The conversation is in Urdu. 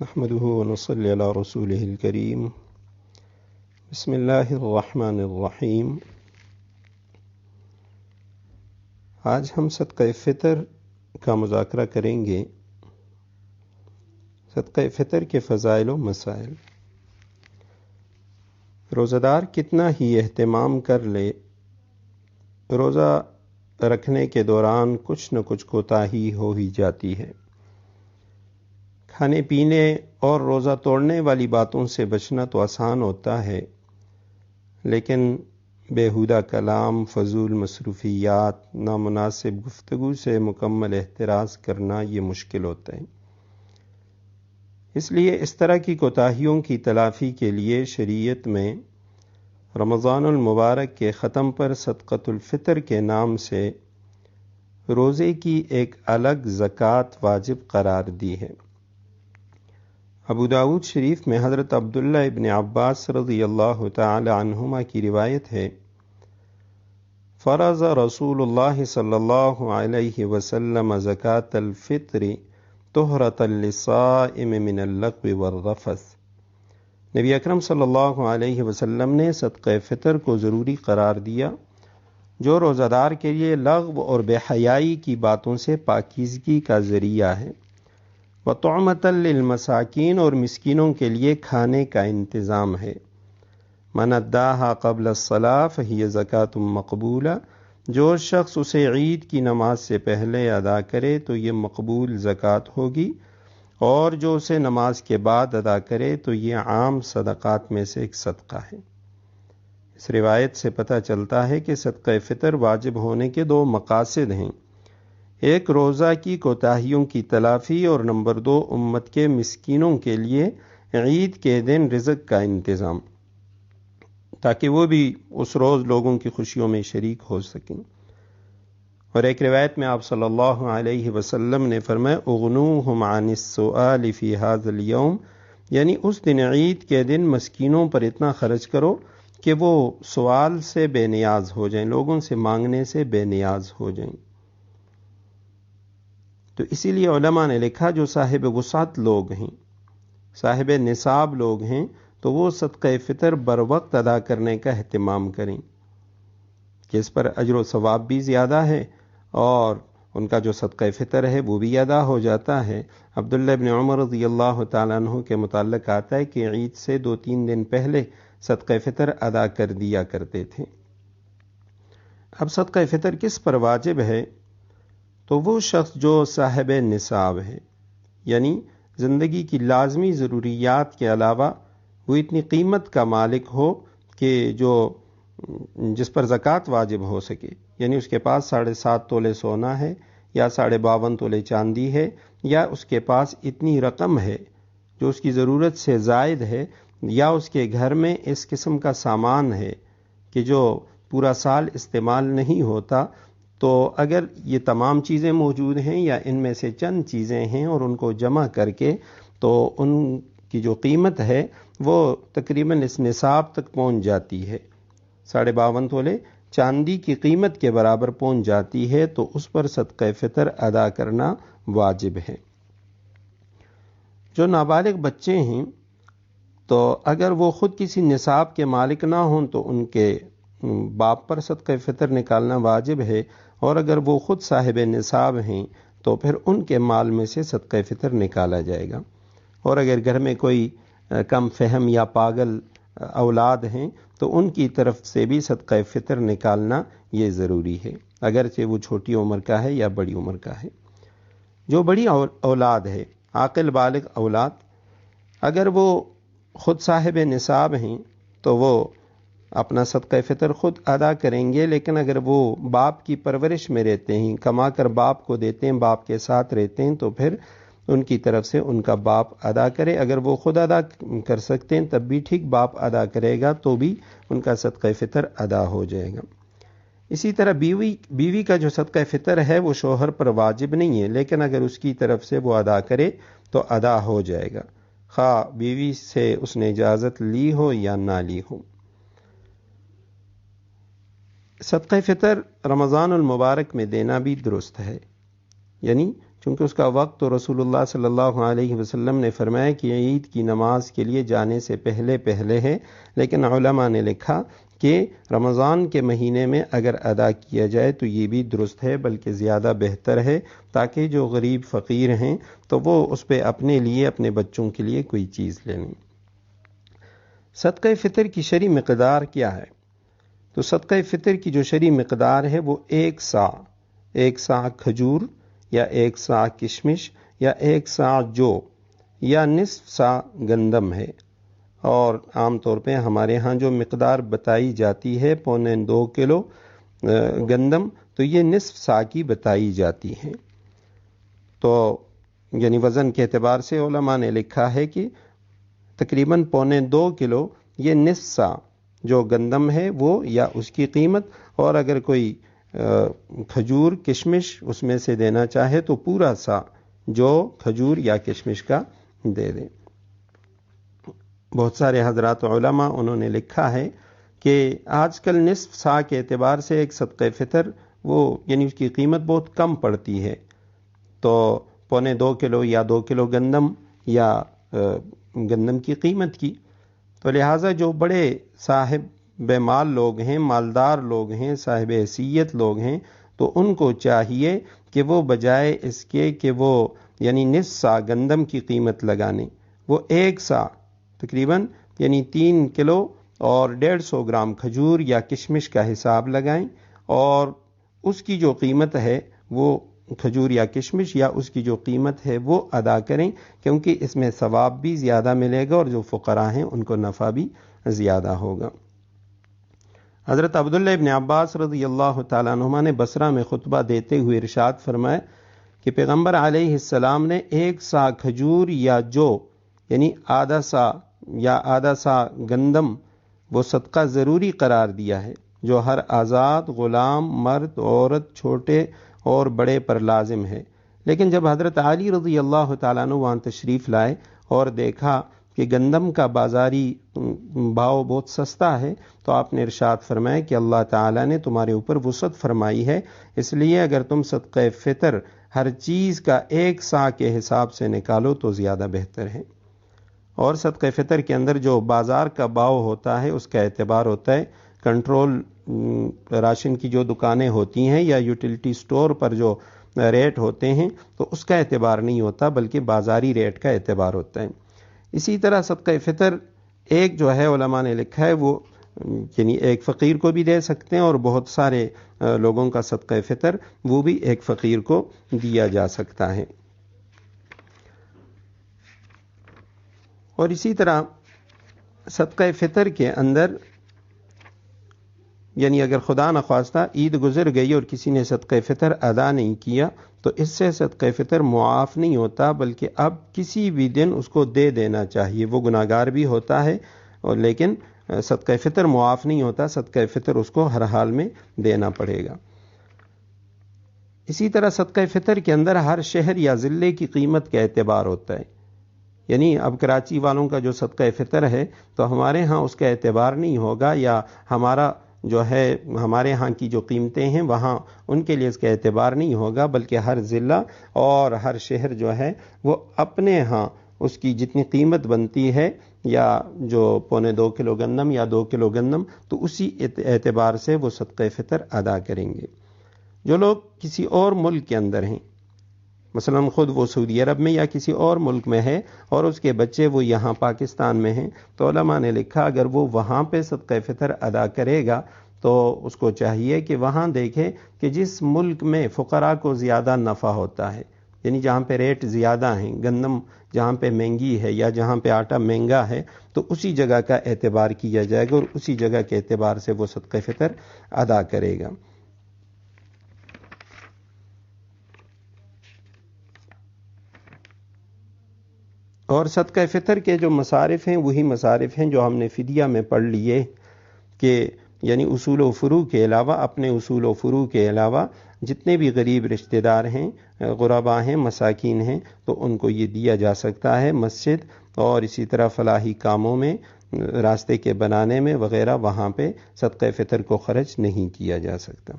نحمده ونصلي على رسوله الكريم بسم الله الرحمن الرحیم۔ آج ہم صدقہ فطر کا مذاکرہ کریں گے۔ صدقہ فطر کے فضائل و مسائل۔ روزہ دار کتنا ہی اہتمام کر لے، روزہ رکھنے کے دوران کچھ نہ کچھ کوتاہی ہو ہی جاتی ہے۔ کھانے پینے اور روزہ توڑنے والی باتوں سے بچنا تو آسان ہوتا ہے، لیکن بیہودہ کلام، فضول مصروفیات، نامناسب گفتگو سے مکمل احتراز کرنا یہ مشکل ہوتا ہے۔ اس لیے اس طرح کی کوتاہیوں کی تلافی کے لیے شریعت میں رمضان المبارک کے ختم پر صدقۃ الفطر کے نام سے روزے کی ایک الگ زکوٰۃ واجب قرار دی ہے۔ ابو داؤد شریف میں حضرت عبداللہ ابن عباس رضی اللہ تعالی عنہما کی روایت ہے، فرض رسول اللہ صلی اللہ علیہ وسلم زکاة الفطر طہرۃ للصائم من اللغو والرفث۔ نبی اکرم صلی اللہ علیہ وسلم نے صدقہ فطر کو ضروری قرار دیا، جو روزہ دار کے لیے لغو اور بے حیائی کی باتوں سے پاکیزگی کا ذریعہ ہے، وطعمۃ للمساکین، اور مسکینوں کے لیے کھانے کا انتظام ہے۔ من اداہا قبل الصلاۃ فہی زکوٰۃ مقبولہ، جو شخص اسے عید کی نماز سے پہلے ادا کرے تو یہ مقبول زکوٰۃ ہوگی، اور جو اسے نماز کے بعد ادا کرے تو یہ عام صدقات میں سے ایک صدقہ ہے۔ اس روایت سے پتہ چلتا ہے کہ صدقہ فطر واجب ہونے کے دو مقاصد ہیں، ایک روزہ کی کوتاہیوں کی تلافی، اور نمبر 2 امت کے مسکینوں کے لیے عید کے دن رزق کا انتظام، تاکہ وہ بھی اس روز لوگوں کی خوشیوں میں شریک ہو سکیں۔ اور ایک روایت میں آپ صلی اللہ علیہ وسلم نے فرمایا، اغنوہم عن السؤال فی ھذا الیوم، یعنی اس دن عید کے دن مسکینوں پر اتنا خرچ کرو کہ وہ سوال سے بے نیاز ہو جائیں، لوگوں سے مانگنے سے بے نیاز ہو جائیں۔ تو اسی لیے علماء نے لکھا، جو صاحب وسعت لوگ ہیں، صاحب نصاب لوگ ہیں، تو وہ صدقہ فطر بر وقت ادا کرنے کا اہتمام کریں، کہ اس پر اجر و ثواب بھی زیادہ ہے اور ان کا جو صدقہ فطر ہے وہ بھی ادا ہو جاتا ہے۔ عبداللہ ابن عمر رضی اللہ تعالیٰ عنہ کے متعلق آتا ہے کہ عید سے 2-3 دن پہلے صدقہ فطر ادا کر دیا کرتے تھے۔ اب صدقہ فطر کس پر واجب ہے؟ تو وہ شخص جو صاحب نصاب ہے، یعنی زندگی کی لازمی ضروریات کے علاوہ وہ اتنی قیمت کا مالک ہو کہ جس پر زکوٰۃ واجب ہو سکے، یعنی اس کے پاس 7.5 تولے سونا ہے، یا 52.5 تولے چاندی ہے، یا اس کے پاس اتنی رقم ہے جو اس کی ضرورت سے زائد ہے، یا اس کے گھر میں اس قسم کا سامان ہے کہ جو پورا سال استعمال نہیں ہوتا، تو اگر یہ تمام چیزیں موجود ہیں یا ان میں سے چند چیزیں ہیں اور ان کو جمع کر کے، تو ان کی جو قیمت ہے وہ تقریباً اس نصاب تک پہنچ جاتی ہے، 52.5 تولے چاندی کی قیمت کے برابر پہنچ جاتی ہے، تو اس پر صدقہ فطر ادا کرنا واجب ہے۔ جو نابالغ بچے ہیں، تو اگر وہ خود کسی نصاب کے مالک نہ ہوں تو ان کے باپ پر صدقہ فطر نکالنا واجب ہے، اور اگر وہ خود صاحب نصاب ہیں تو پھر ان کے مال میں سے صدقہ فطر نکالا جائے گا۔ اور اگر گھر میں کوئی کم فہم یا پاگل اولاد ہیں تو ان کی طرف سے بھی صدقہ فطر نکالنا یہ ضروری ہے، اگرچہ وہ چھوٹی عمر کا ہے یا بڑی عمر کا ہے۔ جو بڑی اولاد ہے، عاقل بالغ اولاد، اگر وہ خود صاحب نصاب ہیں تو وہ اپنا صدقہ فطر خود ادا کریں گے، لیکن اگر وہ باپ کی پرورش میں رہتے ہیں، کما کر باپ کو دیتے ہیں، باپ کے ساتھ رہتے ہیں، تو پھر ان کی طرف سے ان کا باپ ادا کرے۔ اگر وہ خود ادا کر سکتے ہیں تب بھی ٹھیک، باپ ادا کرے گا تو بھی ان کا صدقہ فطر ادا ہو جائے گا۔ اسی طرح بیوی کا جو صدقہ فطر ہے وہ شوہر پر واجب نہیں ہے، لیکن اگر اس کی طرف سے وہ ادا کرے تو ادا ہو جائے گا، خواہ بیوی سے اس نے اجازت لی ہو یا نہ لی ہو۔ صدقہ فطر رمضان المبارک میں دینا بھی درست ہے، یعنی چونکہ اس کا وقت تو رسول اللہ صلی اللہ علیہ وسلم نے فرمایا کہ عید کی نماز کے لیے جانے سے پہلے ہے، لیکن علماء نے لکھا کہ رمضان کے مہینے میں اگر ادا کیا جائے تو یہ بھی درست ہے، بلکہ زیادہ بہتر ہے، تاکہ جو غریب فقیر ہیں تو وہ اس پہ اپنے لیے اپنے بچوں کے لیے کوئی چیز لے لیں۔ صدقہ فطر کی شرعی مقدار کیا ہے؟ تو صدقہ فطر کی جو شرعی مقدار ہے وہ 1 سا کھجور یا 1 سا کشمش یا 1 سا جو یا نصف سا گندم ہے، اور عام طور پہ ہمارے ہاں جو مقدار بتائی جاتی ہے 1.25 کلو گندم، تو یہ نصف سا کی بتائی جاتی ہے۔ تو یعنی وزن کے اعتبار سے علماء نے لکھا ہے کہ تقریباً 1.25 کلو یہ نصف سا جو گندم ہے وہ یا اس کی قیمت، اور اگر کوئی کھجور کشمش اس میں سے دینا چاہے تو پورا سا جو کھجور یا کشمش کا دے دیں۔ بہت سارے حضرات علماء انہوں نے لکھا ہے کہ آج کل نصف سا کے اعتبار سے ایک صدقہ فطر وہ یعنی اس کی قیمت بہت کم پڑتی ہے، تو 1.25 کلو یا 2 کلو گندم یا گندم کی قیمت کی، تو لہٰذا جو بڑے صاحب مال لوگ ہیں، مالدار لوگ ہیں، صاحب حیثیت لوگ ہیں، تو ان کو چاہیے کہ وہ بجائے اس کے کہ وہ یعنی نصف سا گندم کی قیمت لگانے، وہ 1 سا تقریباً یعنی 3 کلو اور 150 گرام کھجور یا کشمش کا حساب لگائیں، اور اس کی جو قیمت ہے وہ کھجور یا کشمش یا اس کی جو قیمت ہے وہ ادا کریں، کیونکہ اس میں ثواب بھی زیادہ ملے گا اور جو فقراء ہیں ان کو نفع بھی زیادہ ہوگا۔ حضرت عبداللہ ابن عباس رضی اللہ تعالیٰ عنہما نے بصرہ میں خطبہ دیتے ہوئے ارشاد فرمایا کہ پیغمبر علیہ السلام نے 1 سا کھجور یا جو یعنی آدھا سا گندم وہ صدقہ ضروری قرار دیا ہے، جو ہر آزاد غلام، مرد، عورت، چھوٹے اور بڑے پر لازم ہے۔ لیکن جب حضرت علی رضی اللہ تعالیٰ عنہ وہاں تشریف لائے اور دیکھا کہ گندم کا بازاری بھاؤ بہت سستا ہے، تو آپ نے ارشاد فرمایا کہ اللہ تعالیٰ نے تمہارے اوپر وسعت فرمائی ہے، اس لیے اگر تم صدقہ فطر ہر چیز کا 1 سا کے حساب سے نکالو تو زیادہ بہتر ہے۔ اور صدقہ فطر کے اندر جو بازار کا بھاؤ ہوتا ہے اس کا اعتبار ہوتا ہے، کنٹرول راشن کی جو دکانیں ہوتی ہیں یا یوٹیلیٹی سٹور پر جو ریٹ ہوتے ہیں تو اس کا اعتبار نہیں ہوتا، بلکہ بازاری ریٹ کا اعتبار ہوتا ہے۔ اسی طرح صدقہ فطر ایک جو ہے علماء نے لکھا ہے وہ یعنی ایک فقیر کو بھی دے سکتے ہیں، اور بہت سارے لوگوں کا صدقہ فطر وہ بھی ایک فقیر کو دیا جا سکتا ہے۔ اور اسی طرح صدقہ فطر کے اندر یعنی اگر خدا نخواستہ عید گزر گئی اور کسی نے صدقہ فطر ادا نہیں کیا تو اس سے صدقہ فطر معاف نہیں ہوتا، بلکہ اب کسی بھی دن اس کو دے دینا چاہیے۔ وہ گناہگار بھی ہوتا ہے اور لیکن صدقہ فطر معاف نہیں ہوتا، صدقہ فطر اس کو ہر حال میں دینا پڑے گا۔ اسی طرح صدقہ فطر کے اندر ہر شہر یا ضلع کی قیمت کا اعتبار ہوتا ہے، یعنی اب کراچی والوں کا جو صدقہ فطر ہے تو ہمارے ہاں اس کا اعتبار نہیں ہوگا، یا ہمارا جو ہے ہمارے ہاں کی جو قیمتیں ہیں وہاں ان کے لیے اس کا اعتبار نہیں ہوگا، بلکہ ہر ضلع اور ہر شہر جو ہے وہ اپنے ہاں اس کی جتنی قیمت بنتی ہے، یا جو 1.25 کلو گندم یا 2 کلو گندم، تو اسی اعتبار سے وہ صدقہ فطر ادا کریں گے۔ جو لوگ کسی اور ملک کے اندر ہیں، مثلا خود وہ سعودی عرب میں یا کسی اور ملک میں ہے اور اس کے بچے وہ یہاں پاکستان میں ہیں، تو علماء نے لکھا اگر وہ وہاں پہ صدقہ فطر ادا کرے گا تو اس کو چاہیے کہ وہاں دیکھے کہ جس ملک میں فقراء کو زیادہ نفع ہوتا ہے، یعنی جہاں پہ ریٹ زیادہ ہیں، گندم جہاں پہ مہنگی ہے یا جہاں پہ آٹا مہنگا ہے، تو اسی جگہ کا اعتبار کیا جائے گا اور اسی جگہ کے اعتبار سے وہ صدقہ فطر ادا کرے گا۔ اور صدقہ فطر کے جو مصارف ہیں وہی مصارف ہیں جو ہم نے فدیہ میں پڑھ لیے، کہ یعنی اصول و فروع کے علاوہ، اپنے اصول و فروع کے علاوہ جتنے بھی غریب رشتہ دار ہیں، غرباء ہیں، مساکین ہیں، تو ان کو یہ دیا جا سکتا ہے۔ مسجد اور اسی طرح فلاحی کاموں میں، راستے کے بنانے میں وغیرہ، وہاں پہ صدقہ فطر کو خرچ نہیں کیا جا سکتا۔